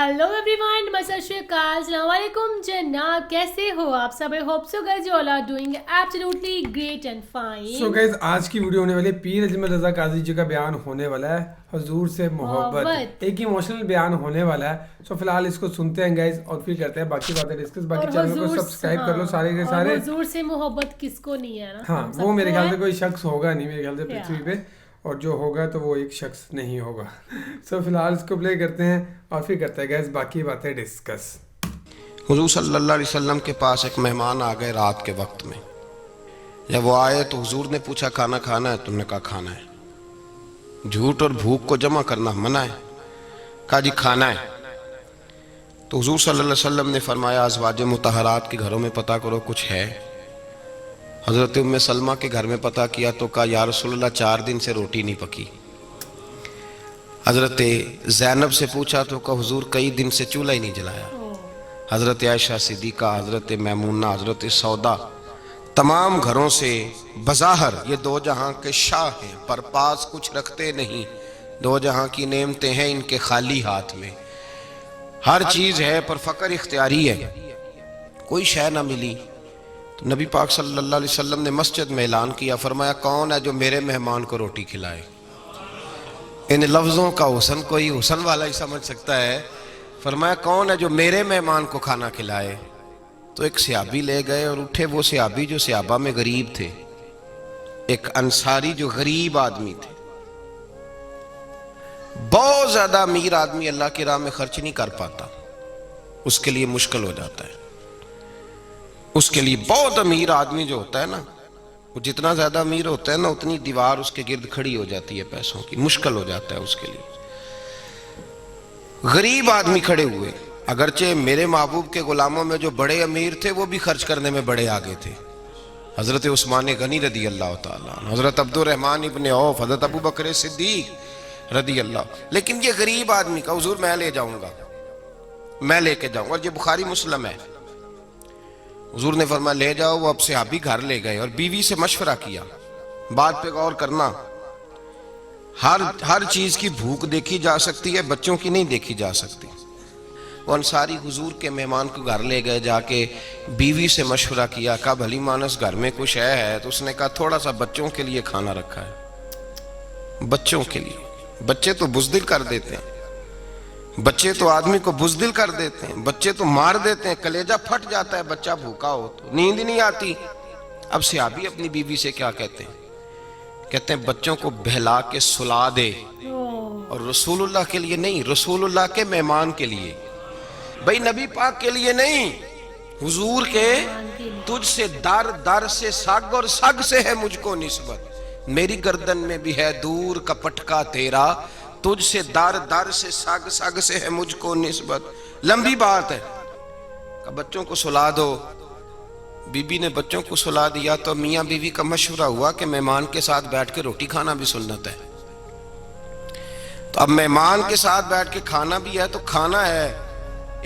Hello everyone, सत श्री अकाल, अस्सलाम वालेकुम जनाब, कैसे हो आप सब? I hope so guys you all are doing absolutely great and fine. So guys, आज की वीडियो होने वाली पीर अजमल रजा काजी जी का बयान होने वाला है, हुजूर से मोहब्बत, एक इमोशनल बयान होने वाला है। सो फिलहाल इसको सुनते हैं गाइस और फिर करते हैं बाकी बातें डिस्कस। बाकी चैनल को सब्सक्राइब कर लो सारे के सारे। हुजूर से मोहब्बत किसको नहीं है ना? हाँ, वो मेरे ख्याल से कोई शख्स होगा नहीं मेरे ख्याल से पृथ्वी पे, और जो होगा तो वो एक शख्स नहीं होगा। सो फिलहाल इसको प्ले करते हैं और फिर करते हैं गाइस बाकी बातें डिस्कस। हुजूर सल्लल्लाहु अलैहि वसल्लम के पास एक मेहमान आ गए रात के वक्त में। जब वो आए तो हुजूर ने पूछा खाना खाना है? तुमने कहा खाना है। झूठ और भूख को जमा करना मना है। कहा जी खाना है। तो हुजूर सल्लल्लाहु अलैहि वसल्लम ने फरमाया अज़वाज मुतहरात के घरों में पता करो कुछ है। हज़रत उम्मे सलमा के घर में पता किया तो कहा या रसूलल्लाह 4 दिन से रोटी नहीं पकी। हज़रत ज़ैनब से पूछा तो कहा हुजूर कई दिन से चूल्हा ही नहीं जलाया। हज़रत आयशा सिद्दीक़ा, हज़रत मैमूना, हज़रत सौदा, तमाम घरों से बज़ाहर ये दो जहां के शाह हैं, पर पास कुछ रखते नहीं। दो जहां की नेमतें हैं इनके खाली हाथ में। हर चीज़ है पर फ़क्र इख्तियारी है। कोई शय ना मिली तो नबी पाक सल्लल्लाहु अलैहि वसल्लम ने मस्जिद में ऐलान किया, फरमाया कौन है जो मेरे मेहमान को रोटी खिलाए। इन लफ्ज़ों का हुस्न कोई हुस्न वाला ही समझ सकता है। फरमाया कौन है जो मेरे मेहमान को खाना खिलाए। तो एक सहाबी ले गए और उठे वो सहाबी जो सहाबा में गरीब थे, एक अंसारी जो गरीब आदमी थे। बहुत ज्यादा अमीर आदमी अल्लाह की राह में खर्च नहीं कर पाता, उसके लिए मुश्किल हो जाता है। उसके लिए बहुत अमीर आदमी जो होता है ना, वो जितना ज्यादा अमीर होता है ना उतनी दीवार उसके गिर्द खड़ी हो जाती है पैसों की, मुश्किल हो जाता है उसके लिए। गरीब आदमी खड़े हुए, अगरचे मेरे महबूब के गुलामों में जो बड़े अमीर थे वो भी खर्च करने में बड़े आगे थे। हजरत उस्मान गनी रदी अल्लाह ताला, हजरत अब्दुर्रहमान इब्ने औफ, हजरत अबू बकर सिद्दीक रदी अल्लाह। लेकिन ये गरीब आदमी का हुजूर मैं ले जाऊंगा, मैं लेके जाऊंगा। और ये बुखारी मुस्लिम है। हुजूर ने फरमाया ले जाओ। वो अब सहाबी घर ले गए और बीवी से मशवरा किया। बात पे गौर करना, हर चीज की भूख देखी जा सकती है, बच्चों की नहीं देखी जा सकती। वो अंसारी हुजूर के मेहमान को घर ले गए, जाके बीवी से मशवरा किया, कहा भली मानस घर में कुछ है? तो उसने कहा थोड़ा सा बच्चों के लिए खाना रखा है। बच्चों के लिए। बच्चे तो बुज़दिल कर देते हैं, बच्चे तो आदमी को बुज़दिल कर देते हैं, बच्चे तो मार देते हैं, कलेजा फट जाता है बच्चा भूखा हो तो, नींद ही नहीं आती। अब सहाबी अपनी बीवी से क्या कहते हैं? कहते हैं बच्चों को बहला के सुला दे, और रसूलुल्लाह के लिए नहीं, रसूलुल्लाह के मेहमान के लिए, भाई नबी पाक के लिए नहीं, हुजूर के। तुझसे दर दर से सग और सग से है मुझको निस्बत, मेरी गर्दन में भी है दूर का पटका तेरा, तुझसे दर दर से सग सग से है मुझको निस्बत। लंबी बात है। बच्चों को सुला दो। बीबी ने बच्चों को सुला दिया तो मियाँ बीवी का मशवरा हुआ कि मेहमान के साथ बैठ के रोटी खाना भी सुन्नत है। तो अब मेहमान के साथ बैठ के खाना भी है, तो खाना है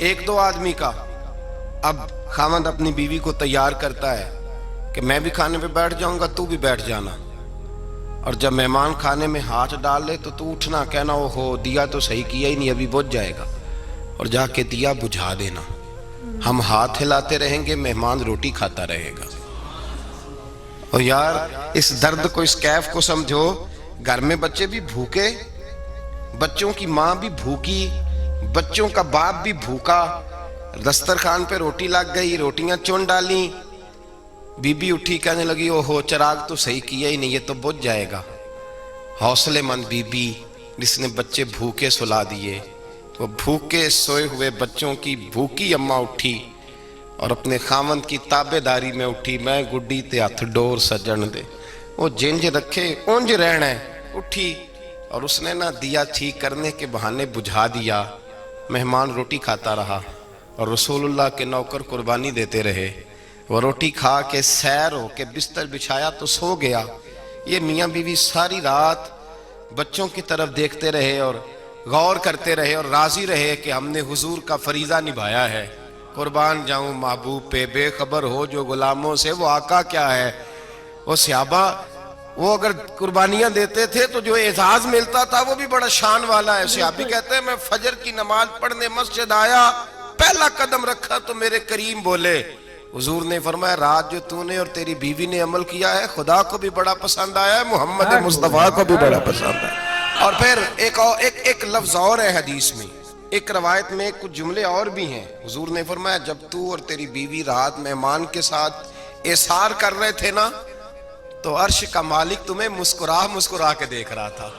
1-2 आदमी का। अब खामद अपनी बीवी को तैयार करता है कि मैं भी खाने पे बैठ जाऊंगा, तू भी बैठ जाना। और जब मेहमान खाने में हाथ डाल ले तो तू उठना, कहना ओ हो दिया तो सही किया ही नहीं, अभी बुझ जाएगा, और जाके दिया बुझा देना। हम हाथ हिलाते रहेंगे, मेहमान रोटी खाता रहेगा। और यार इस दर्द को, इस कैफ को समझो। घर में बच्चे भी भूखे, बच्चों की माँ भी भूखी, बच्चों का बाप भी भूखा। दस्तरखान पे रोटी लग गई, रोटियां चुन डाली, बीबी उठी कहने लगी ओहो चिराग तो सही किया ही नहीं, ये तो बुझ जाएगा। हौसलेमंद बीबी जिसने बच्चे भूखे सुला दिए, वो भूखे सोए हुए बच्चों की भूखी अम्मा उठी और अपने खामंद की ताबेदारी में उठी। मैं गुड्डी ते हथ डोर सजन दे, वो जिंज रखे उंज रहना है। उठी और उसने ना दिया ठीक करने के बहाने बुझा दिया। मेहमान रोटी खाता रहा और रसूलुल्लाह के नौकर कुर्बानी देते रहे। वो रोटी खा के सैर हो के बिस्तर बिछाया तो सो गया। ये मियाँ बीवी सारी रात बच्चों की तरफ देखते रहे और गौर करते रहे और राजी रहे कि हमने हुजूर का फरीजा निभाया है। कुर्बान जाऊं महबूब पे, बेखबर हो जो गुलामों से वो आका क्या है। वो सहाबा وہ اگر قربانیاں دیتے تھے تو جو اعزاز ملتا تھا وہ بھی بڑا شان والا ہے. صحابی کہتے ہیں میں فجر کی نماز پڑھنے مسجد آیا, پہلا قدم رکھا تو میرے کریم بولے, حضور نے فرمایا رات جو تو نے اور تیری بیوی نے عمل کیا ہے خدا کو بھی بڑا پسند آیا ہے, محمد مصطفیٰ کو بھی بڑا پسند ہے. اور پھر ایک لفظ اور ہے حدیث میں, ایک روایت میں کچھ جملے اور بھی ہیں. حضور نے فرمایا جب تو اور تیری بیوی رات مہمان کے ساتھ احسار کر رہے تھے نا تو عرش کا مالک تمہیں مسکرا کے دیکھ رہا تھا.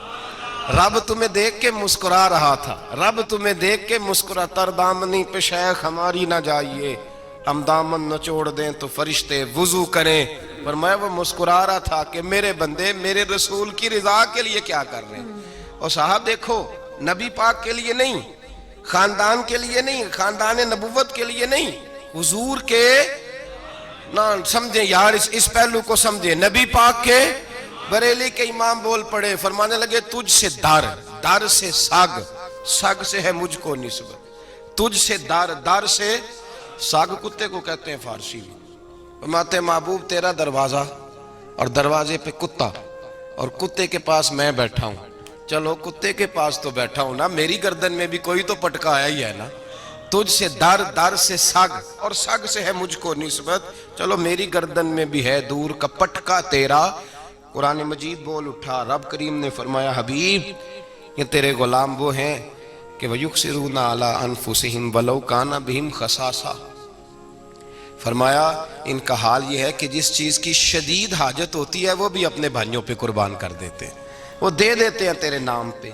رب تمہیں دیکھ کے مسکرا رہا تھا, رب تمہیں دیکھ کے مسکرا. تر دامنی پہ شیخ ہماری نہ جائیے, ہم دامن نہ چھوڑ دیں تو فرشتے وضو کریں. پر میں وہ مسکرا رہا تھا کہ میرے بندے میرے رسول کی رضا کے لیے کیا کر رہے ہیں. اور صاحب دیکھو, نبی پاک کے لیے نہیں, خاندان کے لیے نہیں, خاندان نبوت کے لیے نہیں, حضور کے نہ سمجھیں یار, اس پہلو کو سمجھیں. نبی پاک کے بریلی کے امام بول پڑے, فرمانے لگے تجھ سے در سے سگ سے ہے مجھ کو نسبت. تجھ سے در سے ساگ کتے کو کہتے ہیں فارسی میں. فرماتے محبوب تیرا دروازہ اور دروازے پہ کتا اور کتے کے پاس میں بیٹھا ہوں. چلو کتے کے پاس تو بیٹھا ہوں نا, میری گردن میں بھی کوئی تو پٹکا آیا ہی ہے نا. تجھ سے در سے سگ اور سگ سے ہے مجھ کو نسبت. چلو میری گردن میں بھی ہے دور کا پٹکا تیرا. قرآن مجید بول اٹھا, رب کریم نے فرمایا حبیب یہ تیرے غلام وہ ہیں کہ وَيُقْصِرُونَ عَلَىٰ أَنفُسِهِمْ وَلَوْ كَانَ بِهِمْ خَصَاصَةٌ. فرمایا ان کا حال یہ ہے کہ جس چیز کی شدید حاجت ہوتی ہے وہ بھی اپنے بھائیوں پہ قربان کر دیتے ہیں, وہ دے دیتے ہیں تیرے نام پہ.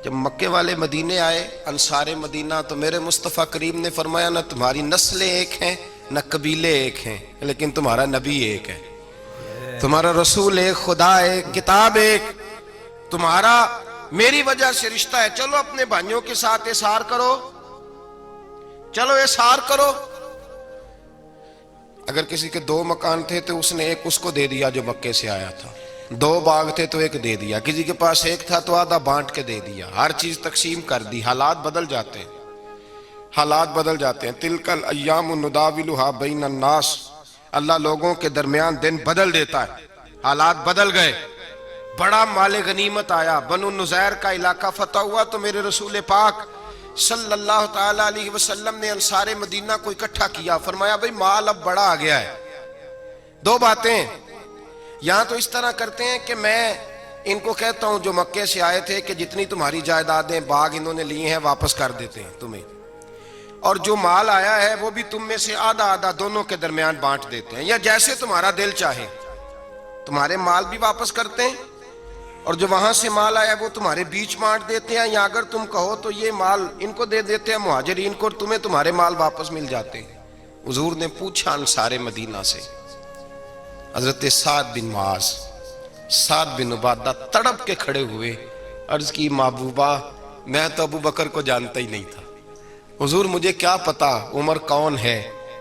جب مکے والے مدینے آئے انصار مدینہ تو میرے مصطفیٰ کریم نے فرمایا نہ تمہاری نسلیں ایک ہیں نہ قبیلے ایک ہیں, لیکن تمہارا نبی ایک ہے, تمہارا رسول ایک, خدا ایک, کتاب ایک, تمہارا میری وجہ سے رشتہ ہے. چلو اپنے بھائیوں کے ساتھ احسار کرو, چلو احسار کرو. اگر کسی کے 2 مکان تھے تو اس نے ایک اس کو دے دیا جو مکے سے آیا تھا, 2 باغ تھے تو ایک دے دیا, کسی کے پاس ایک تھا تو آدھا بانٹ کے دے دیا, ہر چیز تقسیم کر دی. حالات بدل جاتے ہیں, حالات بدل جاتے ہیں. تلک الایام نداولها بین الناس, اللہ لوگوں کے درمیان دن بدل دیتا ہے. حالات بدل گئے, بڑا مال غنیمت آیا, بنو نزیر کا علاقہ فتح ہوا تو میرے رسول پاک صلی اللہ تعالیٰ علیہ وسلم نے انصار مدینہ کو اکٹھا کیا. فرمایا بھئی مال اب بڑا آ گیا ہے. 2 باتیں, یہاں تو اس طرح کرتے ہیں کہ میں ان کو کہتا ہوں جو مکے سے آئے تھے کہ جتنی تمہاری جائیدادیں باغ انہوں نے لیے ہیں واپس کر دیتے ہیں تمہیں, اور جو مال آیا ہے وہ بھی تم میں سے آدھا آدھا دونوں کے درمیان بانٹ دیتے ہیں, یا جیسے تمہارا دل چاہے. تمہارے مال بھی واپس کرتے ہیں اور جو وہاں سے مال آیا وہ تمہارے بیچ بانٹ دیتے ہیں, یا اگر تم کہو تو یہ مال ان کو دے دیتے ہیں مہاجرین کو, اور تمہیں تمہارے مال واپس مل جاتے ہیں. حضور نے پوچھا انصار مدینہ سے, حضرت سعد بن معاذ, سعد بن عبادہ تڑپ کے کھڑے ہوئے, عرض کی محبوبہ میں تو ابو بکر کو جانتا ہی نہیں تھا. حضور مجھے کیا پتا عمر کون ہے,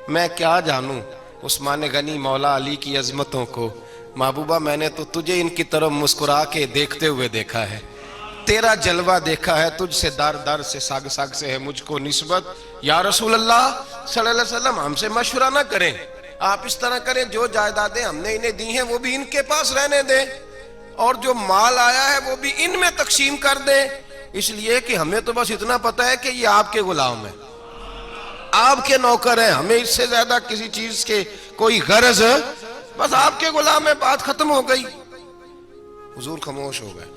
میں کیا جانوں عثمان غنی مولا علی کی عظمتوں کو. محبوبہ میں نے تو تجھے ان کی طرف مسکرا کے دیکھتے ہوئے دیکھا ہے, تیرا جلوہ دیکھا ہے, تجھ سے در سے ساگ سے ہے مجھ کو نسبت. یا رسول اللہ صلی اللہ علیہ وسلم ہم سے مشورہ نہ کریں, آپ اس طرح کریں جو جائیدادیں ہم نے انہیں دی ہیں وہ بھی ان کے پاس رہنے دیں, اور جو مال آیا ہے وہ بھی ان میں تقسیم کر دیں, اس لیے کہ ہمیں تو بس اتنا پتا ہے کہ یہ آپ کے غلام ہیں, آپ کے نوکر ہیں, ہمیں اس سے زیادہ کسی چیز کے کوئی غرض, بس آپ کے غلام ہے, بات ختم ہو گئی. حضور خاموش ہو گئے.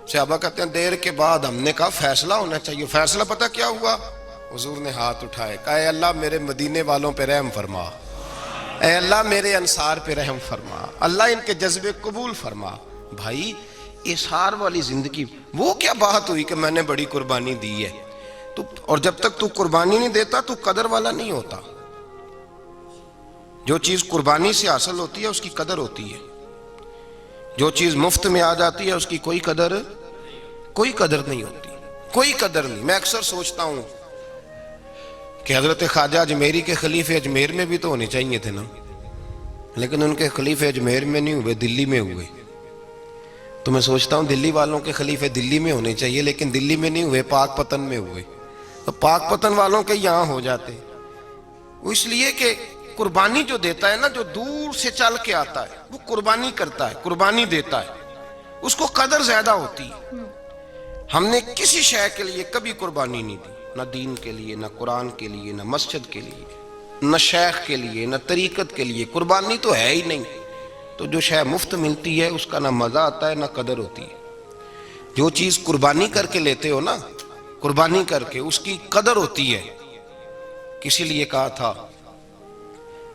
صحابہ کہتے ہیں دیر کے بعد ہم نے کہا فیصلہ ہونا چاہیے. فیصلہ پتہ کیا ہوا؟ حضور نے ہاتھ اٹھائے, کہا اے اللہ میرے مدینے والوں پہ رحم فرما, اے اللہ میرے انصار پہ رحم فرما, اللہ ان کے جذبے قبول فرما. بھائی احسار والی زندگی وہ کیا بات ہوئی کہ میں نے بڑی قربانی دی ہے, اور جب تک تو قربانی نہیں دیتا تو قدر والا نہیں ہوتا. جو چیز قربانی سے حاصل ہوتی ہے اس کی قدر ہوتی ہے, جو چیز مفت میں آ جاتی ہے اس کی کوئی قدر نہیں ہوتی, کوئی قدر نہیں. میں اکثر سوچتا ہوں کہ حضرت خواجہ اجمیری کے خلیفے اجمیر میں بھی تو ہونے چاہیے تھے نا, لیکن ان کے خلیفے اجمیر میں نہیں ہوئے, دلی میں ہوئے. تو میں سوچتا ہوں دلی والوں کے خلیفے دلی میں ہونے چاہیے, لیکن دلی میں نہیں ہوئے, پاک پتن میں ہوئے. تو پاک پتن والوں کے یہاں ہو جاتے, وہ اس لیے کہ कुर्बानी जो देता है ना, जो दूर से चल के आता है, वो कुर्बानी करता है, कुर्बानी देता है, उसको कदर ज्यादा होती है। हमने किसी शय के लिए कभी कुर्बानी नहीं दी, न दीन के लिए, न कुरान के लिए, न मस्जिद के लिए, न शेख के लिए, न तरीकत के लिए। कुर्बानी तो है ही नहीं। तो जो शय मुफ्त मिलती है उसका ना मजा आता है, ना कदर होती है। जो चीज कुर्बानी करके लेते हो ना, कुर्बानी करके, उसकी कदर होती है। किसी लिए कहा था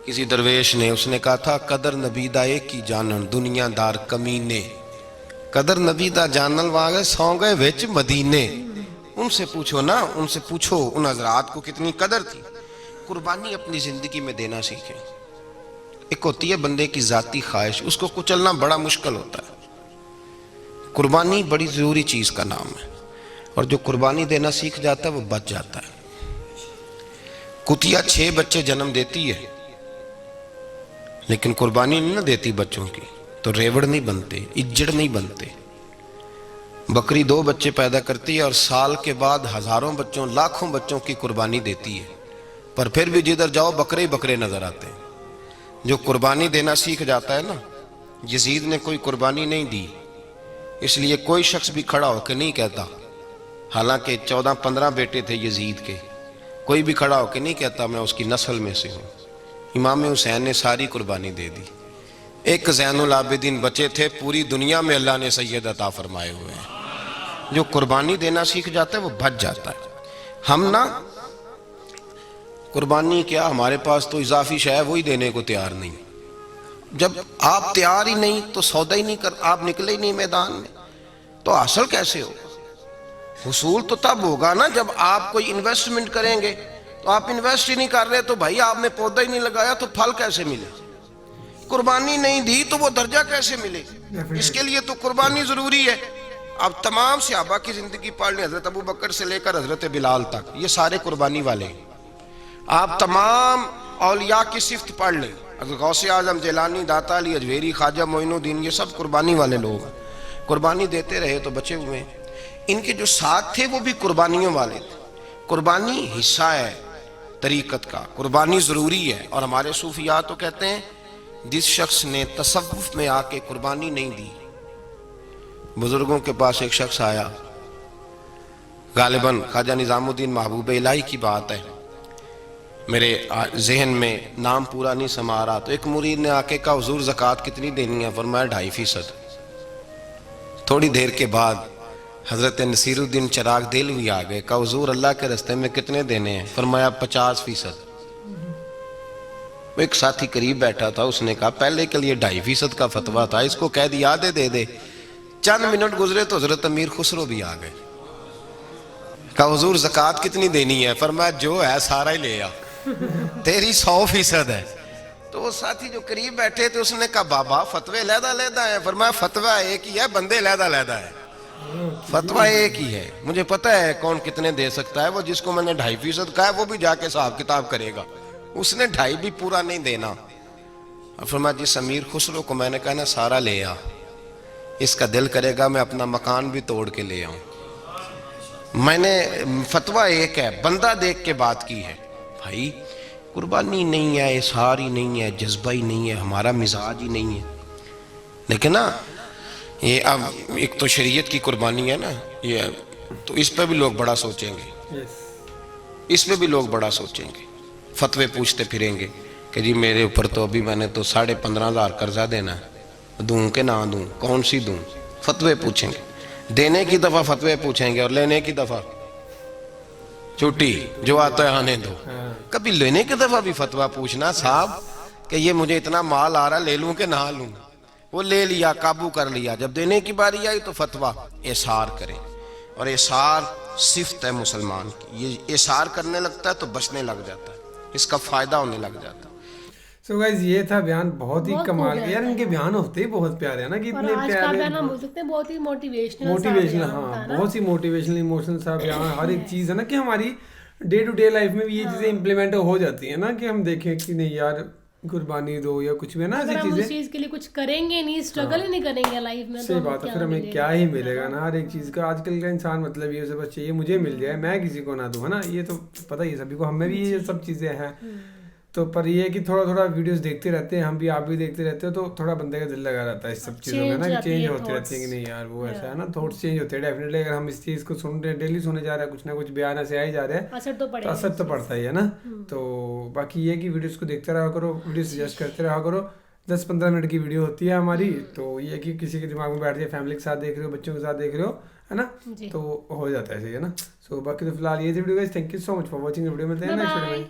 किसी दरवेश ने, उसने कहा था कदर नबीदा एक की जानन दुनियादार कमीने, कदर नबीदा जानन वागे सौ गए विच मदीने। उनसे पूछो ना, उनसे पूछो उन हजरात को कितनी कदर थी। कुर्बानी अपनी जिंदगी में देना सीखें। एक होती है बंदे की जाती ख्वाहिश, उसको कुचलना बड़ा मुश्किल होता है। कुर्बानी बड़ी जरूरी चीज का नाम है, और जो कुर्बानी देना सीख जाता है वो बच जाता है। कुतिया 6 बच्चे जन्म देती है, लेकिन कुर्बानी नहीं ना देती बच्चों की, तो रेवड़ नहीं बनते, इज्जड़ नहीं बनते। बकरी 2 बच्चे पैदा करती है और साल के बाद हजारों बच्चों, लाखों बच्चों की कुर्बानी देती है, पर फिर भी जिधर जाओ बकरे ही बकरे नजर आते हैं। जो कुर्बानी देना सीख जाता है ना, यजीद ने कोई कुर्बानी नहीं दी, इसलिए कोई शख्स भी खड़ा होकर नहीं कहता, हालांकि 14-15 बेटे थे यजीद के, कोई भी खड़ा होकर नहीं कहता मैं उसकी नस्ल में से हूँ। इमाम हुसैन ने सारी कुर्बानी दे दी। एक ज़ैनुल आबिदीन बचे थे, पूरी दुनिया में अल्लाह ने सैयद अता फरमाए हुए हैं। जो कुर्बानी देना सीख जाता है वो बच जाता है। हम ना कुर्बानी क्या, हमारे पास तो इजाफी शय है, वही देने को तैयार नहीं। जब आप तैयार ही नहीं तो सौदा ही नहीं कर, आप निकले ही नहीं मैदान में, तो हासिल कैसे हो? हुसूल तो तब होगा ना जब आप कोई इन्वेस्टमेंट करेंगे। तो आप इन्वेस्ट ही नहीं कर रहे तो भाई आपने पौधा ही नहीं लगाया तो फल कैसे मिले? कुर्बानी नहीं दी तो वो दर्जा कैसे मिले? इसके लिए तो कुर्बानी जरूरी है। अब तमाम सहाबा की जिंदगी पढ़ लें, हजरत अबू बकर से लेकर हजरत बिलाल तक, ये सारे कुर्बानी वाले हैं। आप तमाम औलिया की सिफ्त पढ़ लें, गौसे आजम, जिलानी, दाता अली, अजवेरी, ख्वाजा मोइनुद्दीन, ये सब कुर्बानी वाले लोग हैं। कुर्बानी देते रहे तो बचे हुए हैं। इनके जो साथ थे वो भी कुर्बानियों वाले थे। कुर्बानी हिस्सा है तरीकत का, कुर्बानी जरूरी है। और हमारे सूफिया तो कहते हैं जिस शख्स ने तसव्वुफ में आके कुर्बानी नहीं दी, बुजुर्गों के पास एक शख्स आया, गालिबन ख्वाजा निजामुद्दीन महबूब इलाही की बात है, मेरे जहन में नाम पूरा नहीं समा रहा, तो एक मुरीद ने आके कहा हुजूर ज़कात कितनी देनी है? फरमाया 2.5%। थोड़ी देर के बाद हजरत नसीरुद्दीन चिराग देलवी आ गए, कहा हुजूर अल्लाह के रास्ते में कितने देने हैं? फरमाया 50%। एक साथी करीब बैठा था, उसने कहा पहले के लिए 2.5% का फतवा था, इसको कह दिया दे दे। चंद मिनट गुजरे तो हजरत अमीर खुसरो भी आ गए, कहा हुजूर ज़कात कितनी देनी है? फरमाया जो है सारा ही ले आ, तेरी 100% है। तो वो साथी जो करीब बैठे थे उसने कहा बाबा फतवे लहदा है। फरमाया फतवा एक ही है, बंदे लहदा है। फतवा एक ही है, मुझे पता है कौन कितने दे सकता है। वो जिसको मैंने 2.5% कहा है वो भी जाके हिसाब किताब करेगा, उसने 2.5 भी पूरा नहीं देना। और फरमाया जिस अमीर खुसरो को मैंने कहा ना सारा ले आ, इसका दिल करेगा मैं अपना मकान भी तोड़ के ले आऊं। मैंने फतवा एक है, बंदा देख के बात की है। भाई कुर्बानी नहीं है, इशार ही नहीं है, जज्बा ही नहीं है, हमारा मिजाज ही नहीं है। लेकिन ना ये अब एक तो शरीयत की कुर्बानी है ना ये, तो इस पे भी लोग बड़ा सोचेंगे, इस पे भी लोग बड़ा सोचेंगे। फतवे पूछते फिरेंगे कि जी मेरे ऊपर तो अभी मैंने तो 15,500 कर्जा देना है, दूं कि ना दूं, कौन सी दूं? फतवे पूछेंगे। देने की दफा फतवे पूछेंगे और लेने की दफा छुट्टी, जो आता है आने दो। कभी लेने की दफा भी फतवा पूछना साहब कि ये मुझे इतना माल आ रहा, ले लूं कि ना लूं? वो ले लिया, काबू कर लिया। जब देने की बारी आई तो फतवा एसार करें, और एसार सिफ्त है मुसलमान की। ये एसार करने लगता है तो बचने लग जाता है, इसका फायदा होने लग जाता है। सो गाइस ये था बयान, बहुत ही कमाल का यार। इनके बयान होते ही बहुत प्यारे हैं ना, कि इतने प्यारे, बयान बोल सकते हैं बहुत ही मोटिवेशनल। हाँ बहुत सी मोटिवेशनल इमोशनल सा बयान। हर एक चीज़ है ना कि हमारी डे टू डे लाइफ में भी ये चीज़ें इम्प्लीमेंट हो जाती है ना, कि हम देखें कि नहीं यार कुर्बानी दो या कुछ भी ना, ऐसी चीजें। उस चीज के लिए कुछ करेंगे नहीं, स्ट्रगल ही नहीं करेंगे लाइफ में, सही बात है, फिर हमें क्या ही मिलेगा ना। हर एक चीज का आजकल का इंसान मतलब ये बस चाहिए मुझे मिल जाए, मैं किसी को ना दूं, है ना। ये तो पता ही है सभी को, हमें भी ये सब चीजें हैं। तो पर ये है कि थोड़ा थोड़ा वीडियोस देखते रहते हैं हम भी, आप भी देखते रहते हो, तो थोड़ा बंदे का दिल लगा रहता है इस सब चीज़ों में ना, कि चेंज होती रहती है कि नहीं यार वो ऐसा है ना, थॉट्स चेंज होते हैं डेफिनेटली। अगर हम इस चीज़ को सुन रहे हैं, डेली सुने जा रहे हैं, कुछ ना कुछ बयान ऐसे आ ही जा रहे हैं, असर तो तो पड़ेगा, असर तो पड़ता ही है ना। तो बाकी ये कि वीडियोस को देखते रहा करो, वीडियो सजेस्ट करते रहा करो। 10-15 मिनट की वीडियो होती है हमारी, तो ये कि किसी के दिमाग में बैठ जाए, फैमिली के साथ देख रहे हो, बच्चों के साथ देख रहे हो, है ना, तो हो जाता है, सही है ना। सो बाकी तो फिलहाल ये थी video guys, thank you so much for watching video में।